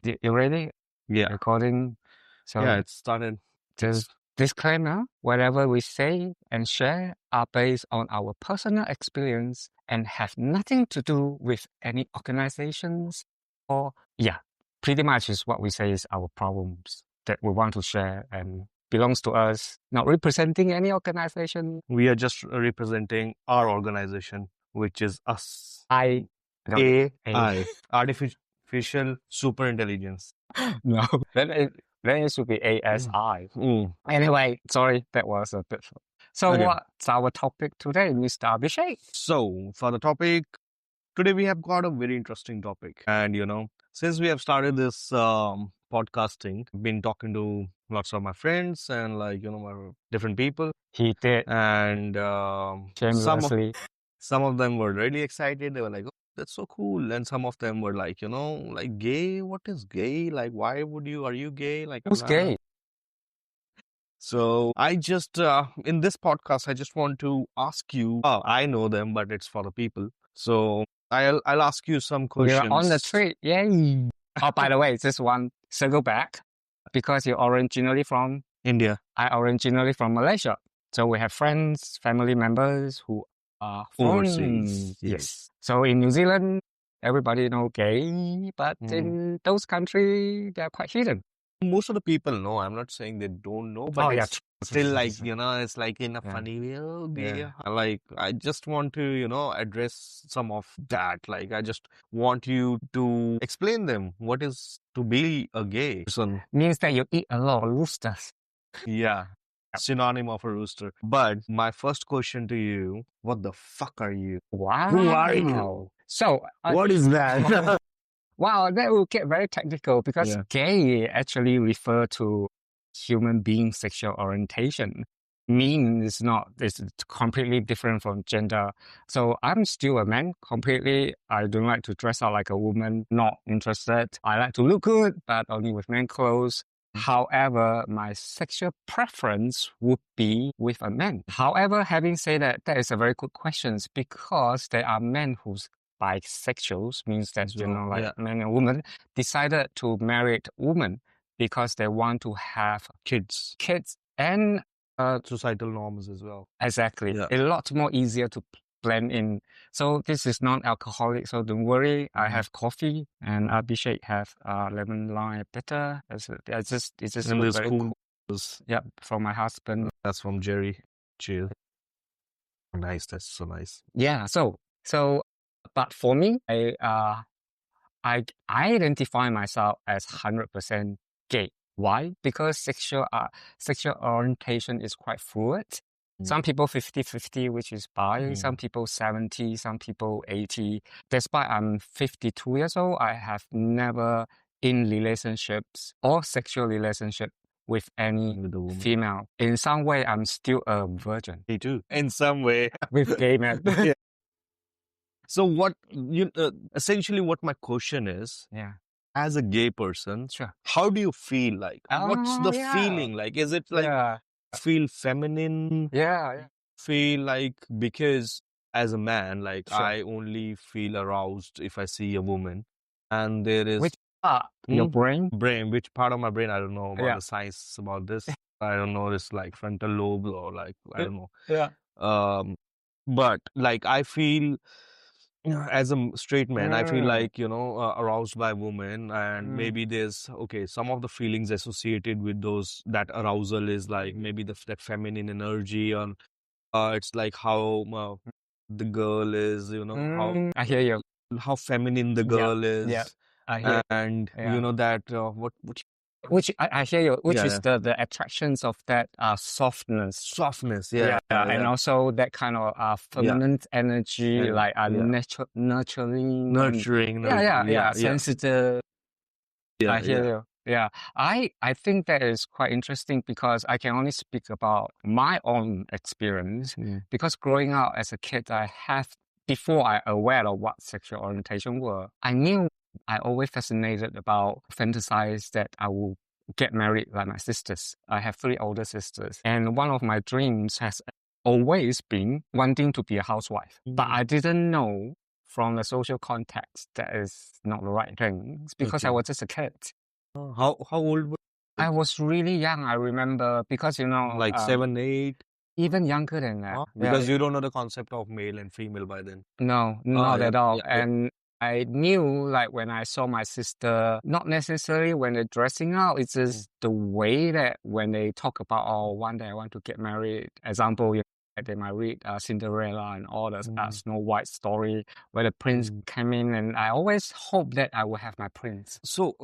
You ready? Yeah. Recording. So Yeah, it started. just disclaimer, whatever we say and share are based on our personal experience and have nothing to do with any organizations or pretty much is what we say is our problems that we want to share and belongs to us, not representing any organization. We are just representing our organization, which is us. I don't AI, artificial super intelligence. no, then it should be ASI. Anyway, sorry, that was a bit. So Okay. what's our topic today, Mr. Abhishek? So, for the topic, today we have got a very interesting topic. And, since we have started this podcasting, been talking to lots of my friends and, my different people. He did And shamelessly. some of them were really excited. They were like, oh, that's so cool. And some of them were like, like gay. What is gay? Like, why are you gay? Like, Who's gay? So I just, in this podcast, I just want to ask you, I know them, but it's for the people. So I'll ask you some questions. We're on the tree. Yay. Oh, by the way, just one circle back because you're originally from India. I originally from Malaysia. So we have friends, family members who are from Overseas. Yes. So in New Zealand, everybody know gay, but in those countries, they're quite hidden. Most of the people know. I'm not saying they don't know, but it's still like, it's like in a funny way. Oh, gay. Like, I just want to, address some of that. Like, I just want you to explain them what is to be a gay person. Means that you eat a lot of roosters. Yeah. Synonym of a rooster. But my first question to you, what the fuck are you? Wow. Who are you? So what is that? Wow, that will get very technical because gay actually refer to human being sexual orientation. Means it's completely different from gender. So I'm still a man completely. I don't like to dress out like a woman, not interested. I like to look good, but only with men clothes. However, my sexual preference would be with a man. However, having said that, that is a very good question because there are men who's bisexuals, means that, men and women decided to marry a woman because they want to have kids and societal norms as well. Exactly. A lot more easier to blend in. So this is non-alcoholic, so don't worry. I have coffee and Abhishek have lemon lime bitter. It's just and very cool. Yeah, from my husband. That's from Jerry. Chill. Nice. That's so nice. Yeah. So, but for me, I identify myself as 100% gay. Why? Because sexual orientation is quite fluid. Some people 50-50, which is bi. Some people 70, some people 80. Despite I'm 52 years old, I have never in relationships or sexual relationship with any female. In some way, I'm still a virgin. Me too. In some way. With gay men. So what essentially what my question is, as a gay person, how do you feel like? What's the feeling like? Is it like feel feminine? Feel like, because as a man, like I only feel aroused if I see a woman, and there is which part? Your brain? Which part of my brain? I don't know about the science about this. I don't know. It's like frontal lobe or like I don't know. But like I feel. As a straight man, I feel like, aroused by women, and maybe there's, some of the feelings associated with that arousal is like maybe that feminine energy, and it's like how the girl is, how I hear you. How feminine the girl is. Yeah, I hear. And that which I hear you, which is the attractions of that softness, and also that kind of feminine energy, like nurturing, sensitive. I hear you. Yeah, I think that is quite interesting because I can only speak about my own experience because growing up as a kid, before I aware of what sexual orientation were, I always fascinated about fantasize that I will get married like my sisters. I have 3 older sisters. And one of my dreams has always been wanting to be a housewife. But I didn't know from the social context, that is not the right thing. It's because I was just a kid. How old were I was really young, I remember, because, like 7, 8? Even younger than that. Because you don't know the concept of male and female by then. No, not at all. Yeah. And I knew, like, when I saw my sister, not necessarily when they're dressing out, it's just the way that when they talk about, oh, one day I want to get married. Example, they might read Cinderella and all the Snow White story where the prince came in, and I always hope that I will have my prince. So,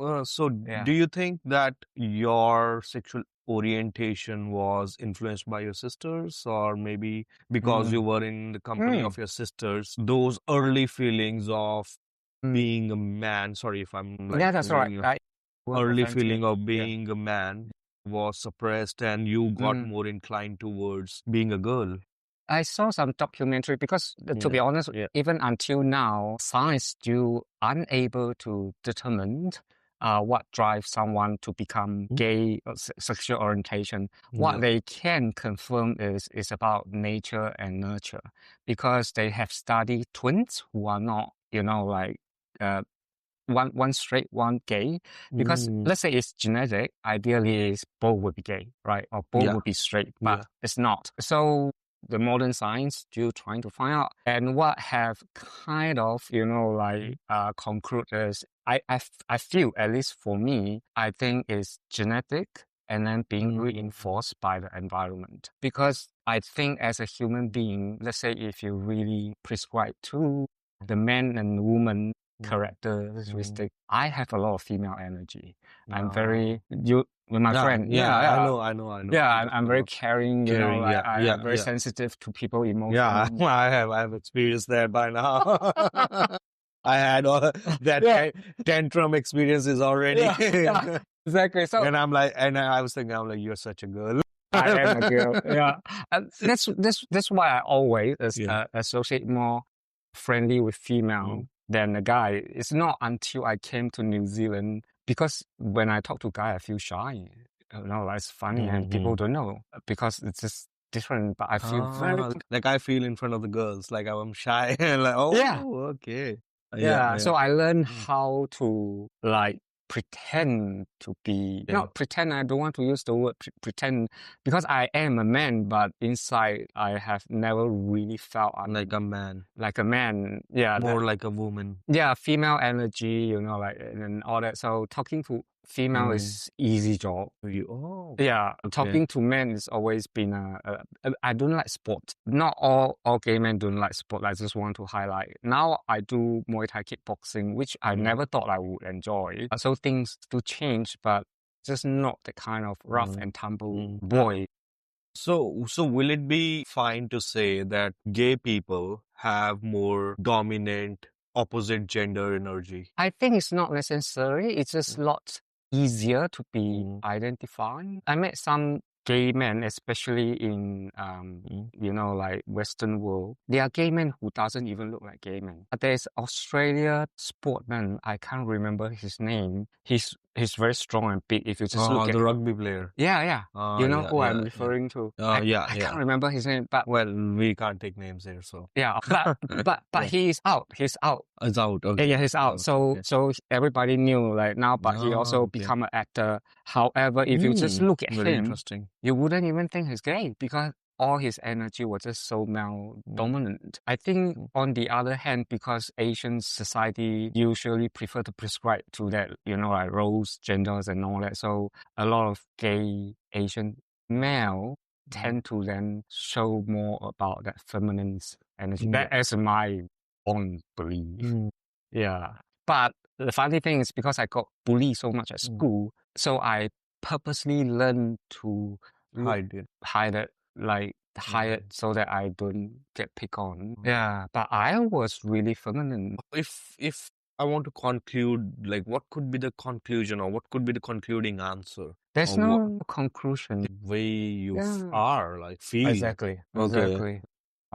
do you think that your sexual orientation was influenced by your sisters, or maybe because you were in the company of your sisters, those early feelings of being a man, sorry if I'm like, yeah, that's right. Early feeling of being a man was suppressed and you got more inclined towards being a girl? I saw some documentary because, to be honest, even until now, science still unable to determine what drives someone to become gay or sexual orientation. What they can confirm is about nature and nurture, because they have studied twins who are not, like one straight, one gay. Because let's say it's genetic, ideally is both would be gay, right? Or both would be straight, but it's not. So the modern science still trying to find out. And what have kind of, conclude is, I feel, at least for me, I think is genetic and then being reinforced by the environment. Because I think as a human being, let's say if you really prescribe to the man and woman characteristic, I have a lot of female energy. I'm very, with my friend. I know. Yeah, I'm very caring, I'm very sensitive to people's emotions. Yeah, I have experienced that by now. I had all that tantrum experiences already. Exactly. So, and I was thinking, you're such a girl. I am a girl. Yeah. And that's why I always associate more friendly with female than a guy. It's not until I came to New Zealand, because when I talk to a guy, I feel shy. It's funny and people don't know because it's just different. But I feel very like I feel in front of the girls, like I'm shy. Like, okay. Yeah. So I learned how to pretend to be, not pretend, I don't want to use the word pretend, because I am a man, but inside I have never really felt like a man. Like a man, yeah. More like a woman. Yeah, female energy, and all that. So talking to female is easy job. Talking to men has always been I don't like sport. Not all gay men don't like sport. I just want to highlight. Now I do Muay Thai kickboxing, which I never thought I would enjoy. So things do change, but just not the kind of rough and tumble boy. So will it be fine to say that gay people have more dominant opposite gender energy? I think it's not necessary. It's just a lot easier to be identified. I met some gay men, especially in, Western world. There are gay men who doesn't even look like gay men. There's Australia sportman. I can't remember his name. He's very strong and big. If you just look at the rugby player. Yeah. You know who I'm referring to? I can't remember his name, but we can't take names here, so but he's out. He's out. It's out. Okay. Yeah, he's out. So everybody knew now, but he also become an actor. However, if you just look at him, you wouldn't even think he's gay, because all his energy was just so male dominant. I think on the other hand, because Asian society usually prefer to prescribe to that, roles, genders and all that. So a lot of gay Asian male tend to then show more about that feminine energy. That is my own belief. Yeah. But the funny thing is, because I got bullied so much at school, so I purposely learned to hide it so that I don't get picked on. Yeah, but I was really feminine. If I want to conclude, what could be the conclusion, or what could be the concluding answer? There's no conclusion. The way you are, feel. Exactly.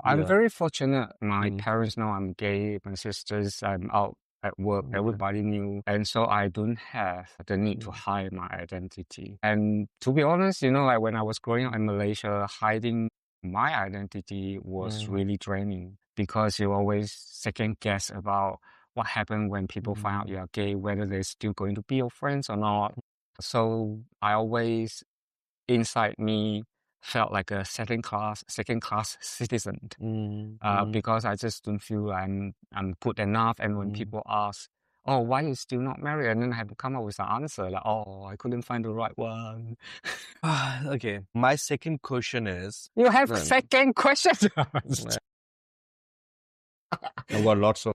I'm very fortunate. My parents know I'm gay. My sisters, I'm out at work. Everybody knew. And so I don't have the need to hide my identity. And to be honest, when I was growing up in Malaysia, hiding my identity was really draining. because you always second guess about what happened when people find out you are gay, whether they're still going to be your friends or not. So I always, inside me, felt like a second-class citizen, because I just don't feel I'm good enough. And when people ask, "Oh, why are you still not married?" and then I have to come up with an answer like, "Oh, I couldn't find the right one." Okay, my second question is... You have second questions? I've got lots of...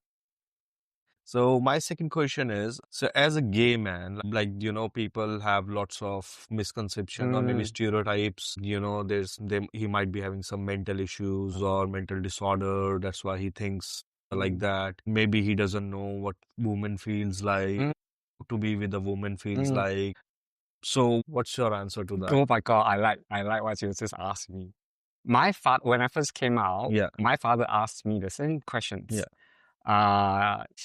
So my second question is, so as a gay man, like, people have lots of misconceptions or maybe stereotypes, he might be having some mental issues or mental disorder. That's why he thinks like that. Maybe he doesn't know what woman feels like, to be with a woman feels like. So what's your answer to that? Oh my God, I like what you just asked me. My father, when I first came out, my father asked me the same questions.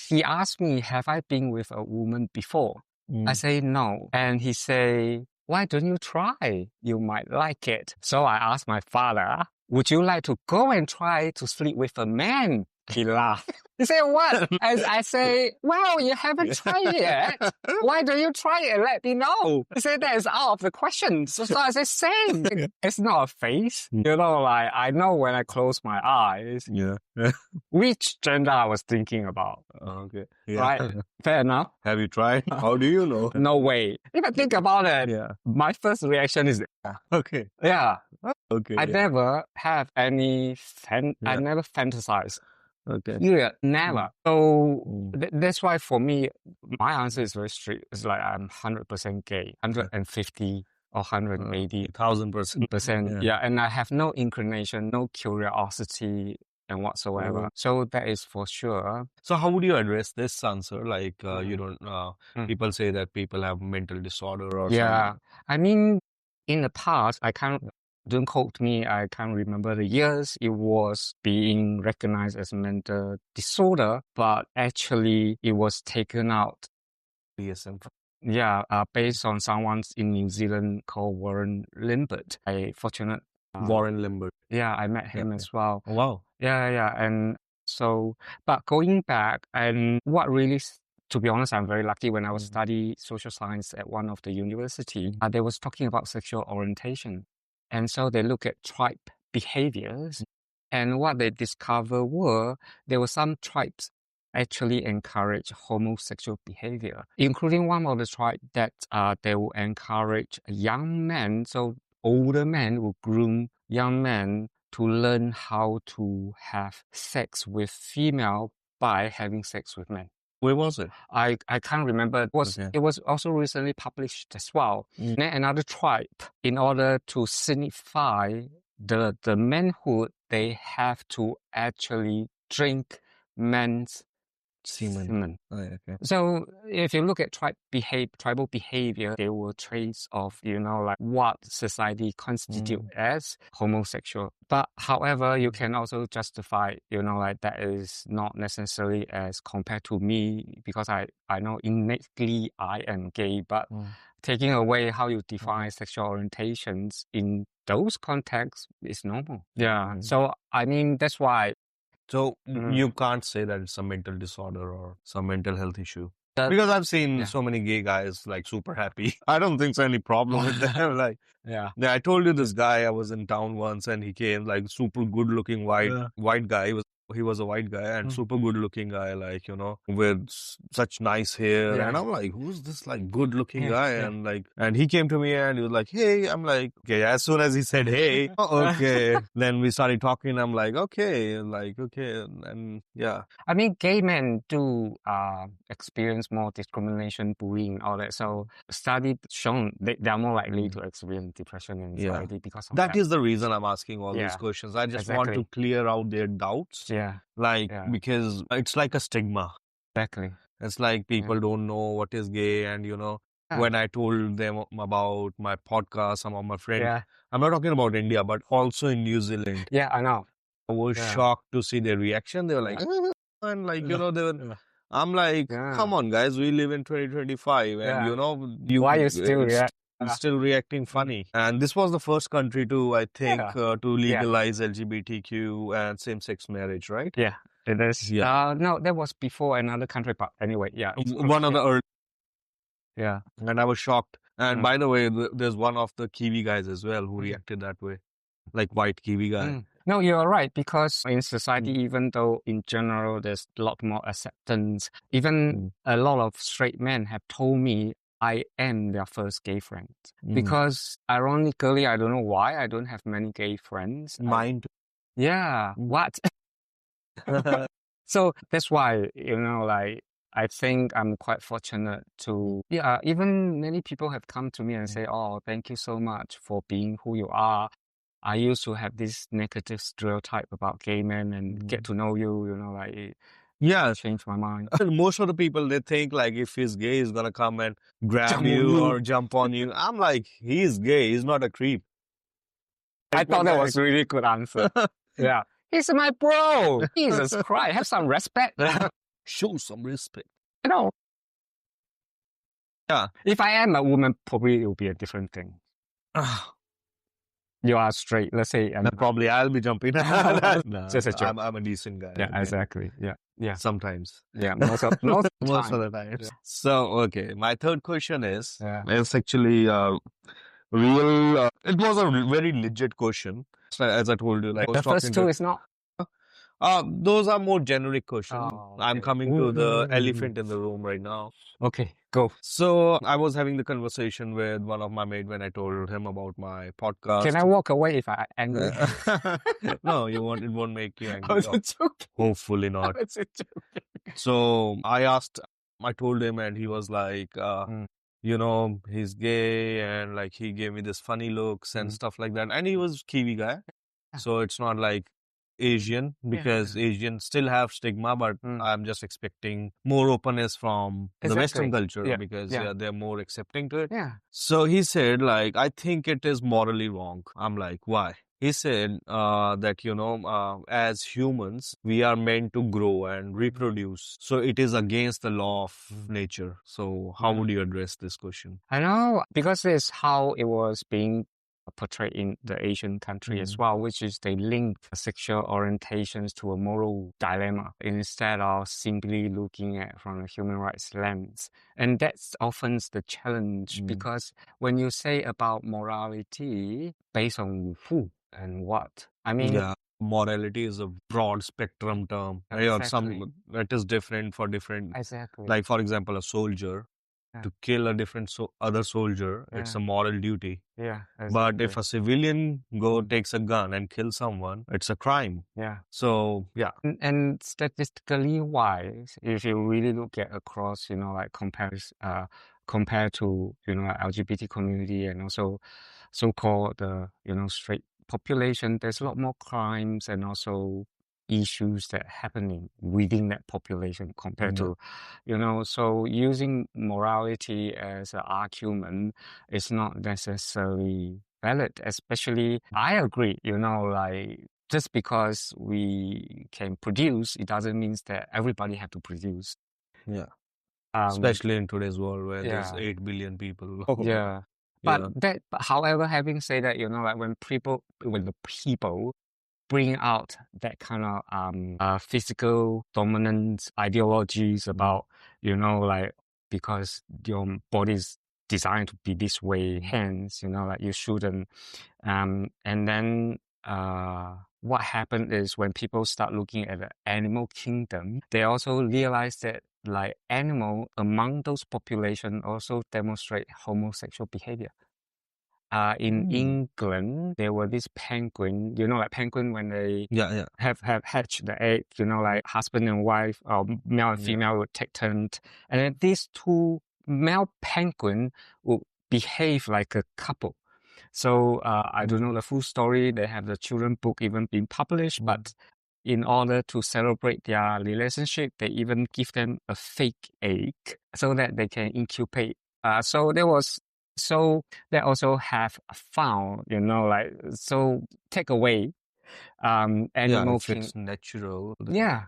He asked me, have I been with a woman before? I say no. And he say, why don't you try? You might like it. So I asked my father, would you like to go and try to sleep with a man? He laughed. He said, what? I say, well, you haven't tried yet. Why don't you try it and let me know? He said, that is out of the question. So I said, same. It's not a face. Like, I know when I close my eyes, which gender I was thinking about. Okay. Right? Fair enough. Have you tried? How do you know? No way. If I think about it, my first reaction is, okay. Yeah. Okay. I never have any, I never fantasize. Okay. Yeah, never. So that's why for me, my answer is very straight. It's like I'm 100% gay, 150 or 180. 1,000%. Yeah, and I have no inclination, no curiosity and whatsoever. So that is for sure. So how would you address this answer? Like, you don't, people say that people have mental disorder or something. I mean, in the past, don't quote me, I can't remember the years it was being recognized as mental disorder, but actually it was taken out. DSM. Based on someone in New Zealand called Warren Limbert. Warren Limbert. Yeah, I met him as well. Oh, wow. Yeah. And so, but going back, and what really, to be honest, I'm very lucky when I was studying social science at one of the university, they was talking about sexual orientation. And so they look at tribe behaviors, and what they discovered there were some tribes actually encourage homosexual behavior, including one of the tribe that they will encourage young men, so older men will groom young men to learn how to have sex with female by having sex with men. Where was it? I can't remember. It was also recently published as well. Then another tribe, in order to signify the manhood, they have to actually drink men's semen. Okay. So if you look at tribal behavior, they will trace of, like what society constitute as homosexual. But however, you can also justify, like that is not necessarily as compared to me, because I know innately I am gay, but taking away how you define sexual orientations in those contexts is normal. Yeah. So, I mean, that's why. So you can't say that it's a mental disorder or some mental health issue. Because I've seen so many gay guys like super happy. I don't think there's any problem with them. Like, I told you this guy, I was in town once and he came like super good looking white guy. He was a white guy and super good looking guy, like, with such nice hair. And I'm like, who's this like good looking guy? And he came to me and he was like, hey, I'm like, okay. As soon as he said, hey, okay. Then we started talking. I'm like, okay. And yeah. I mean, gay men do experience more discrimination, bullying, all that. So studies shown they are more likely to experience depression and anxiety because of that. That is the reason I'm asking all these questions. I just want to clear out their doubts. Because it's like a stigma. Exactly. It's like people don't know what is gay. And, when I told them about my podcast, some of my friends, I'm not talking about India, but also in New Zealand. Yeah, I know. I was shocked to see their reaction. They were like, and like, they were... I'm like, come on, guys, we live in 2025 and, why you still still reacting funny. And this was the first country to, I think, to legalize LGBTQ and same-sex marriage, right? Yeah, it is. Yeah. No, that was before another country, but anyway, One of the early. Yeah. And I was shocked. And by the way, there's one of the Kiwi guys as well who reacted that way, like white Kiwi guy. No, you're right, because in society, even though in general there's a lot more acceptance, even a lot of straight men have told me I am their first gay friend. Because ironically, I don't know why, I don't have many gay friends. Mine too. Yeah, what? So that's why, like, I think I'm quite fortunate to, even many people have come to me and say, oh, thank you so much for being who you are. I used to have this negative stereotype about gay men, and get to know you, like, changed my mind. Most of the people, they think like if he's gay, he's gonna come and grab you or jump on you. I'm like, he's gay, he's not a creep. I thought that was a really good answer. Yeah. He's my bro. Jesus Christ, have some respect. Show some respect. Yeah. If I am a woman, probably it will be a different thing. You are straight, let's say. Probably I'll be jumping. No, just a joke. I'm a decent guy. Yeah, exactly. Yeah. Sometimes. Yeah, most of the time. Yeah. So, okay, my third question is, it's actually real. It was a very legit question. As I told you, like the first two is not. Those are more generic questions. Oh, okay. I'm coming to the elephant in the room right now. Okay, go. So I was having the conversation with one of my mates when I told him about my podcast. Can I walk away if I'm angry? No, it won't make you angry. I was joking. Hopefully not. I was joking. So I told him, and he was like, he's gay, and like he gave me this funny looks and stuff like that. And he was Kiwi guy. So it's not like Asian, because Asians still have stigma, but I'm just expecting more openness from the Western culture, because they're more accepting to it. So he said, like, I think it is morally wrong. I'm like, why? He said that, as humans, we are meant to grow and reproduce. So it is against the law of nature. So how would you address this question? I know, because it's how it was being portrayed in the Asian country as well, which is they link sexual orientations to a moral dilemma instead of simply looking at from a human rights lens. And that's often the challenge, because when you say about morality, based on who and what? I mean, morality is a broad spectrum term. Exactly. It is different for different. Exactly. Like, for example, a soldier. To kill a different other soldier, it's a moral duty. Yeah, exactly. But if a civilian takes a gun and kills someone, it's a crime. Yeah. So, And statistically wise, if you really look at across, like compared to, LGBT community and also so-called the, straight population, there's a lot more crimes and also issues that are happening within that population compared to, so using morality as an argument is not necessarily valid, especially, I agree, like, just because we can produce, it doesn't mean that everybody have to produce. Yeah. Especially in today's world where there's 8 billion people. But however, having said that, like when the people bring out that kind of physical dominant ideologies about, like, because your body is designed to be this way, hence, like you shouldn't. And then what happened is when people start looking at the animal kingdom, they also realize that like animal among those population also demonstrate homosexual behavior. In England, there were this penguin, like penguin when they have hatched the egg, like husband and wife or male and female would take turns. And then these two male penguin would behave like a couple. So I don't know the full story. They have the children book even being published, but in order to celebrate their relationship, they even give them a fake egg so that they can incubate. So they also have found, like, so take away animal if it's natural. Yeah.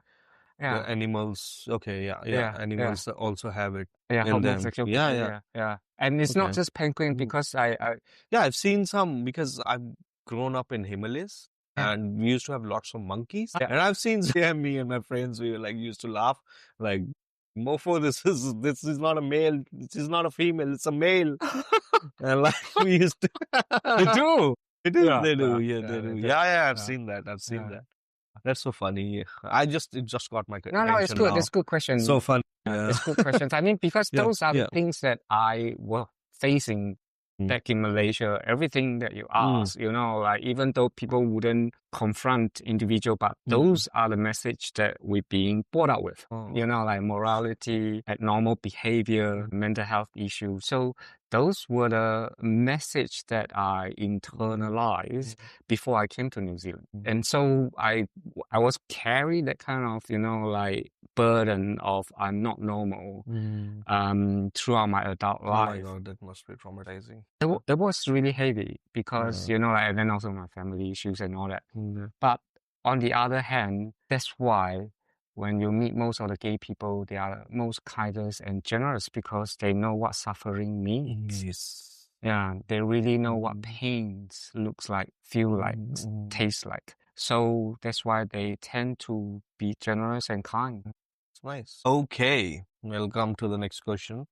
the animals. Okay, yeah. Animals also have it in them. Homosexual Yeah. And it's not just penguin because I've seen some because I've grown up in Himalayas and we used to have lots of monkeys. And I've seen me and my friends, we were like used to laugh like, mofo, this is not a male, this is not a female, it's a male. And like we used to they do. It is, they do. They do. Yeah, I've seen that. That's so funny. It just got my attention. No, it's good. Now. It's good question. So funny. It's good questions. I mean, because those are the things that I was facing back in Malaysia. Everything that you ask, like even though people wouldn't confront individual, but those are the message that we're being brought up with. Like morality, like normal behavior, mental health issues. So those were the message that I internalized before I came to New Zealand. And so I was carried that kind of, like burden of I'm not normal throughout my adult life. Oh my God, that must be traumatizing. It was really heavy because, and then also my family issues and all that. But on the other hand, that's why when you meet most of the gay people, they are most kindest and generous because they know what suffering means. Yes. Yeah, they really know what pains looks like, feel like, taste like. So that's why they tend to be generous and kind. That's nice. Okay, welcome to the next question.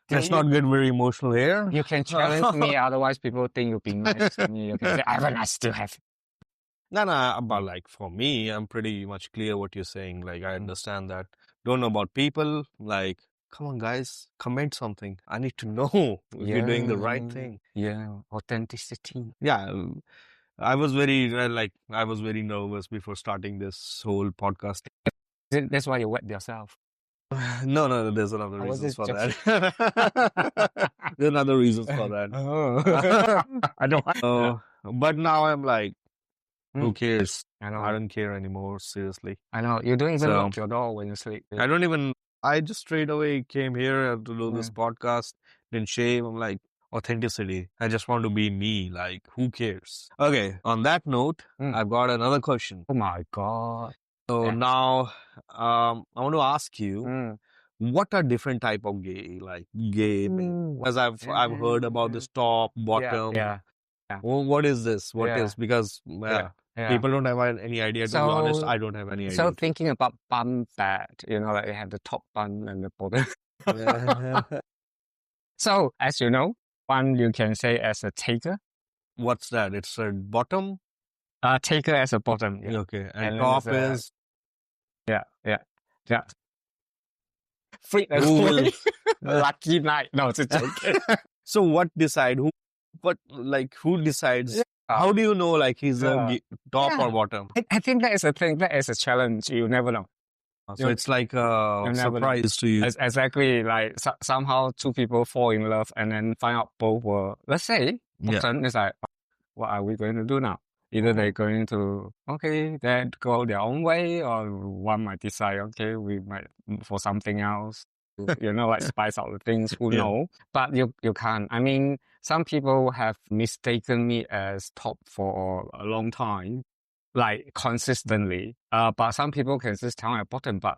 Let's not get very emotional here. You can challenge me, otherwise people think you're being nice to me. You can say, I still have. No, but like for me, I'm pretty much clear what you're saying. Like I understand that. Don't know about people. Like, come on, guys, comment something. I need to know if you're doing the right thing. Yeah, authenticity. Yeah, I was very nervous before starting this whole podcast. That's why you wet yourself. No, there's another reasons for that. There's another reasons for that. I don't. But now I'm like, who cares? I don't care anymore, seriously. I know. You don't even lock your door when you sleep. I just straight away came here to do this podcast, didn't shave. I'm like, authenticity. I just want to be me. Like, who cares? Okay, on that note, I've got another question. Oh my God. So now, I want to ask you, what are different type of gay, like gay? Because I've heard about this top, bottom. Yeah. Well, what is this? What is? Because people don't have any idea. To be honest, I don't have any idea. So thinking about bun bed, like they have the top bun and the bottom. So as you know, bun you can say as a taker. What's that? It's a bottom. Taker as a bottom. Yeah. Okay, and top is. Yeah. Free as lucky night. No, it's a joke. So what decide who? Who decides? How do you know like he's a top or bottom? I think that is a thing. That is a challenge. You never know. So it's like a surprise to you. Exactly. Like somehow two people fall in love and then find out both were, let's say, bottom is like, what are we going to do now? Either they're going to, then go their own way, or one might decide, we might for something else. Like spice out the things, who know? But you can't. I mean, some people have mistaken me as top for a long time, like consistently. But some people can just tell me bottom, but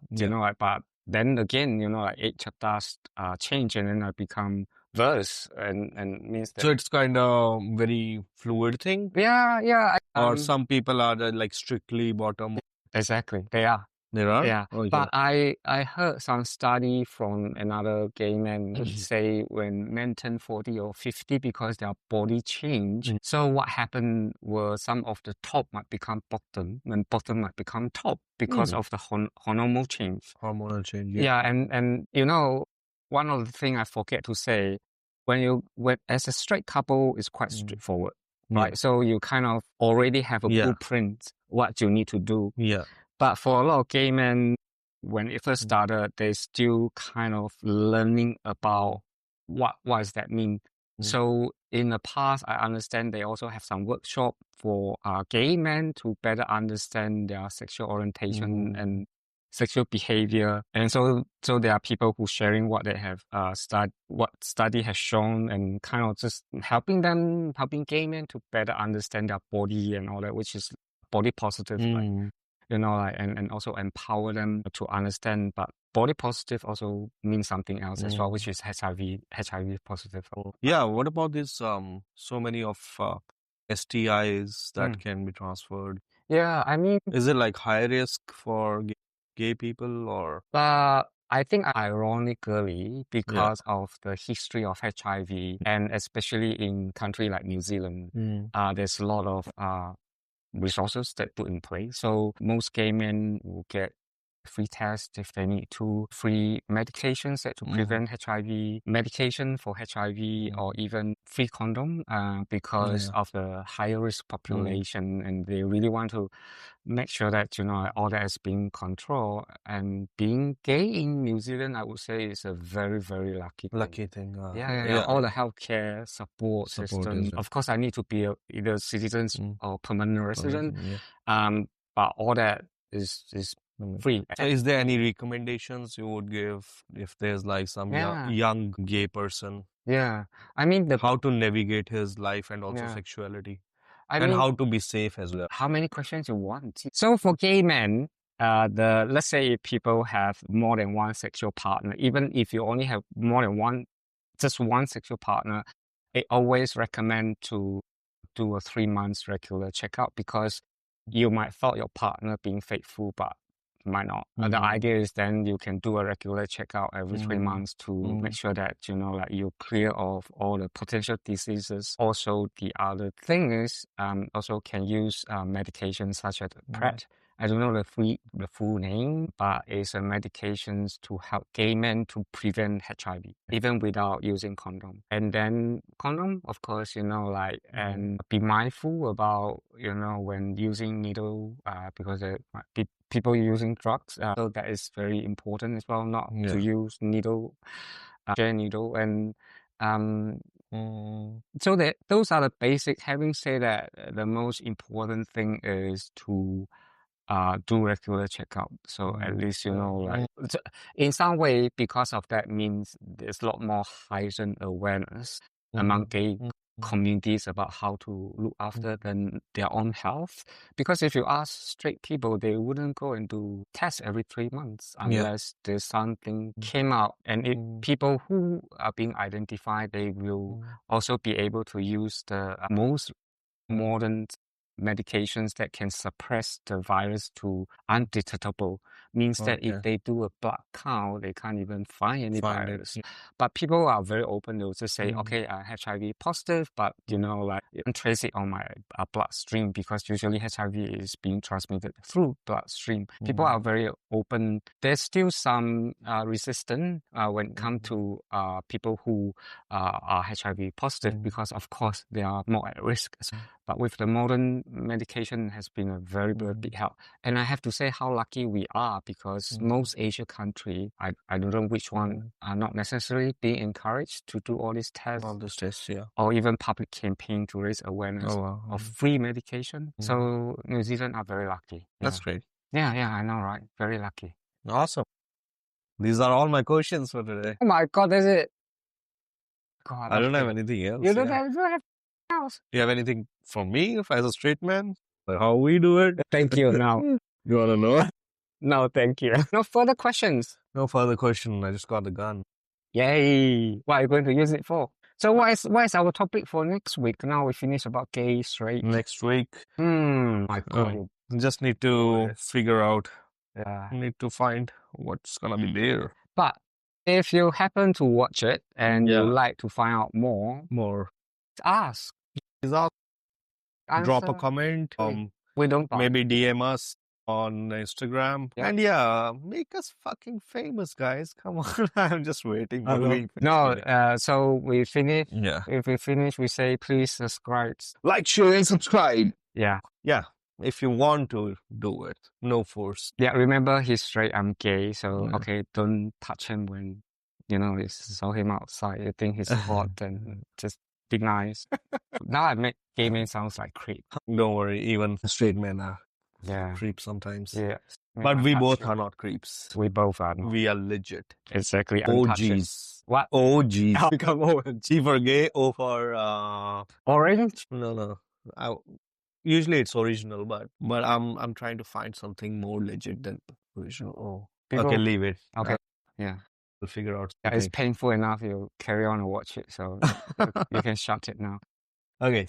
but then again, like age does change, and then I become verse and means that. So it's kind of very fluid thing. Yeah. Or some people are like strictly bottom. Exactly, they are. There are? Yeah. But I heard some study from another gay man say when men turn 40 or 50 because their body change. So what happened was some of the top might become bottom and bottom might become top because of the hormonal change. Hormonal change, yeah. And one of the things I forget to say, as a straight couple, it's quite straightforward, right? So you kind of already have a blueprint what you need to do. Yeah. But for a lot of gay men, when it first started, they still kind of learning about what does that mean. So in the past, I understand they also have some workshop for gay men to better understand their sexual orientation and sexual behavior. And so there are people who sharing what they have what study has shown, and kind of just helping gay men to better understand their body and all that, which is body positive. and also empower them to understand. But body positive also means something else as well, which is HIV positive. Yeah, what about this so many of STIs that can be transferred? Yeah, I mean, is it like high risk for gay people or? I think ironically, because of the history of HIV, and especially in country like New Zealand, there's a lot of resources that put in place. So most gay men will get free tests if they need to, free medications to prevent HIV, medication for HIV, or even free condom because of the higher risk population, and they really want to make sure that all that is being controlled. And being gay in New Zealand, I would say, is a very, very lucky thing. All the healthcare support system. Of course, I need to be either citizens or permanent resident. But all that is free. So is there any recommendations you would give if there's like some young gay person? Yeah, I mean how to navigate his life and also sexuality, and how to be safe as well. How many questions you want? So for gay men, let's say if people have more than one sexual partner, even if you only have more than just one sexual partner, I always recommend to do a 3 months regular checkup, because you might thought your partner being faithful, but might not. The idea is then you can do a regular checkup every 3 months to make sure that, you're clear of all the potential diseases. Also, the other thing is, also can use medications such as PrEP. I don't know the full name, but it's a medications to help gay men to prevent HIV, even without using condom. And then condom, of course, and be mindful about, when using needle, because there might be people using drugs. So that is very important as well, not to use needle, gel needle. And so those are the basic. Having said that, the most important thing is to do regular checkup. So at least, in some way, because of that means there's a lot more heightened awareness among gay communities about how to look after their own health. Because if you ask straight people, they wouldn't go and do tests every 3 months unless there's something came out. And if people who are being identified, they will also be able to use the most modern medications that can suppress the virus to undetectable. Means that if they do a blood count, they can't even find any virus. But people are very open. They'll just say, okay, I have HIV positive, but you can trace it on my bloodstream, because usually HIV is being transmitted through bloodstream. People are very open. There's still some resistance when it comes to people who are HIV positive, because of course they are more at risk. But with the modern medication has been a very, very big help. And I have to say how lucky we are, because most Asian countries, I don't know which one, are not necessarily being encouraged to do all these tests. All these tests, or even public campaign to raise awareness of free medication. So New Zealand are very lucky. That's great. Yeah, I know, right? Very lucky. Awesome. These are all my questions for today. Oh my God, that's it. God, I don't have anything else. You don't have anything else? You have anything for me as a straight man? Like how we do it? Thank you. Now. You want to know? No, thank you. No further questions. No further question. I just got the gun. Yay. What are you going to use it for? So what is our topic for next week? Now we finish about gay, straight. Next week. My God. Just need to figure out. Need to find what's going to be there. But if you happen to watch it and you like to find out more, ask. Please ask. Drop a comment. We don't maybe DM us on Instagram. And make us fucking famous, guys. Come on. I'm just waiting. So we finish. If we finish, we say please subscribe. Like, share, and subscribe. Yeah. If you want to do it. No force. Yeah, remember he's straight, I'm gay. So, okay, don't touch him when, you saw him outside. You think he's hot, then just be nice. Now I make gay men sounds like creep. Don't worry, even straight men are creeps sometimes. Yeah. But we both are not creeps. We both are not. We are legit. Exactly. OGs. What? OGs. Become OG. G for gay, O for... Orange? No. usually it's original, but I'm trying to find something more legit than original. Oh, okay, leave it. Okay, yeah. We'll figure out Yeah, something. it's painful enough. You carry on and watch it, so you can shut it now. Okay.